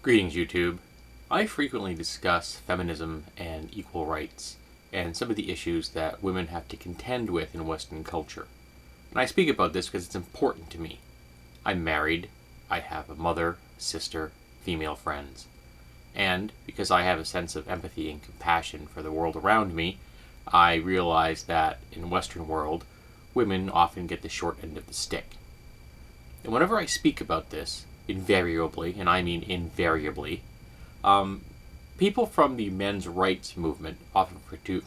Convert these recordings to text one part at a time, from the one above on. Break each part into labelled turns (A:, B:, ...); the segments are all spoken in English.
A: Greetings, YouTube. I frequently discuss feminism and equal rights and some of the issues that women have to contend with in Western culture. And I speak about this because it's important to me. I'm married, I have a mother, sister, female friends, and because I have a sense of empathy and compassion for the world around me, I realize that in the Western world, women often get the short end of the stick. And whenever I speak about this, invariably, and I mean invariably, people from the men's rights movement, often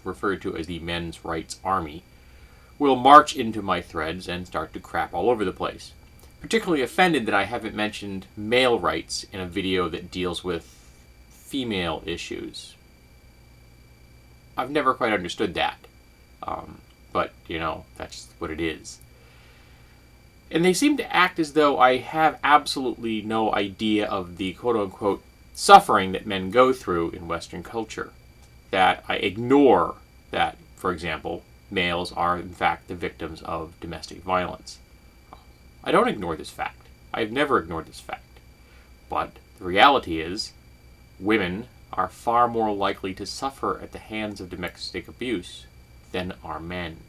A: referred to as the men's rights army, will march into my threads and start to crap all over the place. Particularly offended that I haven't mentioned male rights in a video that deals with female issues. I've never quite understood that. But, that's what it is. And they seem to act as though I have absolutely no idea of the quote-unquote suffering that men go through in Western culture. That I ignore that, for example, males are in fact the victims of domestic violence. I don't ignore this fact. I've never ignored this fact. But the reality is, women are far more likely to suffer at the hands of domestic abuse than are men.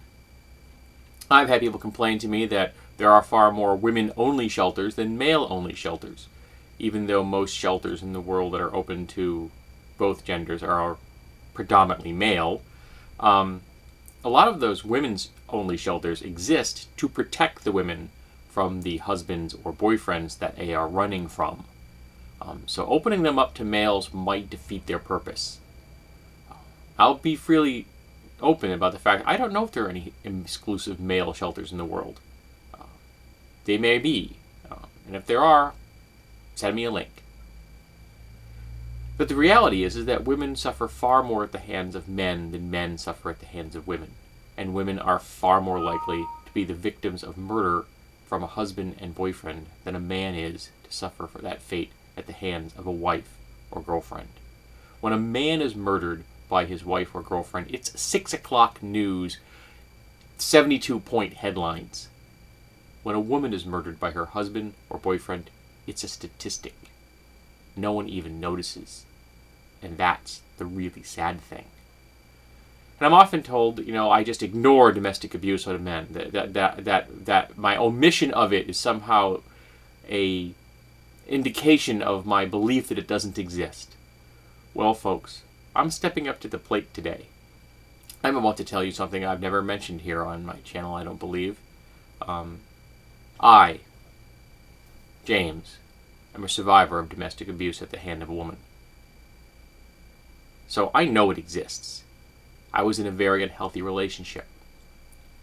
A: I've had people complain to me that there are far more women-only shelters than male-only shelters, even though most shelters in the world that are open to both genders are predominantly male. A lot of those women's-only shelters exist to protect the women from the husbands or boyfriends that they are running from. So opening them up to males might defeat their purpose. I'll be freely open about the fact I don't know if there are any exclusive male shelters in the world. They may be. And if there are, send me a link. But the reality is that women suffer far more at the hands of men than men suffer at the hands of women. And women are far more likely to be the victims of murder from a husband and boyfriend than a man is to suffer for that fate at the hands of a wife or girlfriend. When a man is murdered by his wife or girlfriend, it's 6 o'clock news, 72-point headlines. When a woman is murdered by her husband or boyfriend, it's a statistic. No one even notices. And that's the really sad thing. And I'm often told, I just ignore domestic abuse on men. That my omission of it is somehow a indication of my belief that it doesn't exist. Well, folks, I'm stepping up to the plate today. I'm about to tell you something I've never mentioned here on my channel, I don't believe. I, James, am a survivor of domestic abuse at the hand of a woman. So I know it exists. I was in a very unhealthy relationship.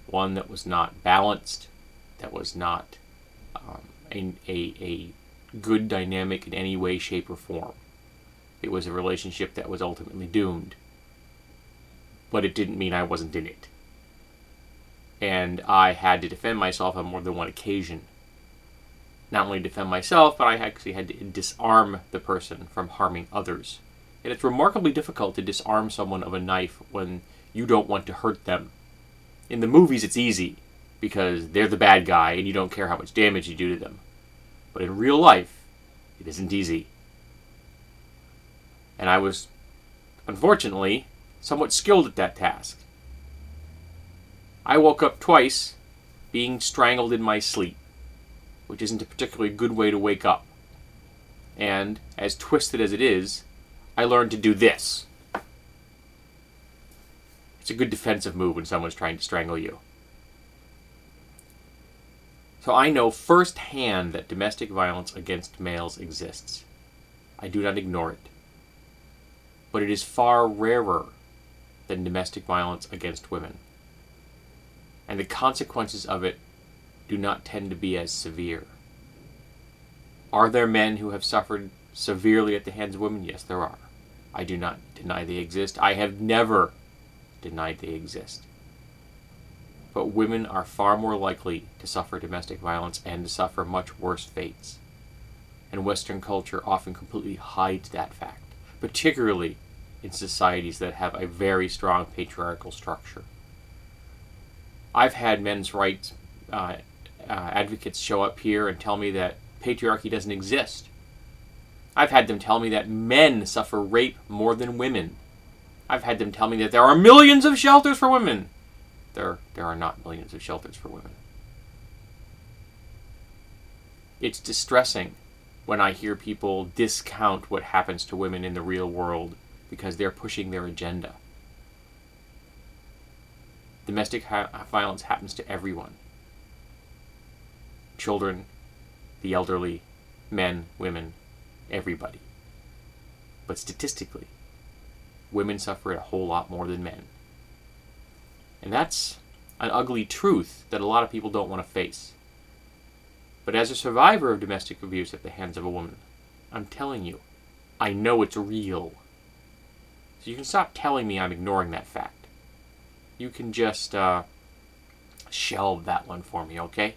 A: One that was not balanced, that was not a good dynamic in any way, shape, or form. It was a relationship that was ultimately doomed. But it didn't mean I wasn't in it. And I had to defend myself on more than one occasion. Not only defend myself, but I actually had to disarm the person from harming others. And it's remarkably difficult to disarm someone of a knife when you don't want to hurt them. In the movies, it's easy, because they're the bad guy and you don't care how much damage you do to them. But in real life, it isn't easy. And I was, unfortunately, somewhat skilled at that task. I woke up twice being strangled in my sleep, which isn't a particularly good way to wake up. And, as twisted as it is, I learned to do this. It's a good defensive move when someone's trying to strangle you. So I know firsthand that domestic violence against males exists. I do not ignore it. But it is far rarer than domestic violence against women. And the consequences of it do not tend to be as severe. Are there men who have suffered severely at the hands of women? Yes, there are. I do not deny they exist. I have never denied they exist. But women are far more likely to suffer domestic violence and to suffer much worse fates. And Western culture often completely hides that fact, particularly in societies that have a very strong patriarchal structure. I've had men's rights advocates show up here and tell me that patriarchy doesn't exist. I've had them tell me that men suffer rape more than women. I've had them tell me that there are millions of shelters for women. There are not millions of shelters for women. It's distressing when I hear people discount what happens to women in the real world because they're pushing their agenda. Domestic violence happens to everyone. Children, the elderly, men, women, everybody. But statistically, women suffer it a whole lot more than men. And that's an ugly truth that a lot of people don't want to face. But as a survivor of domestic abuse at the hands of a woman, I'm telling you, I know it's real. So you can stop telling me I'm ignoring that fact. You can just shelve that one for me, okay?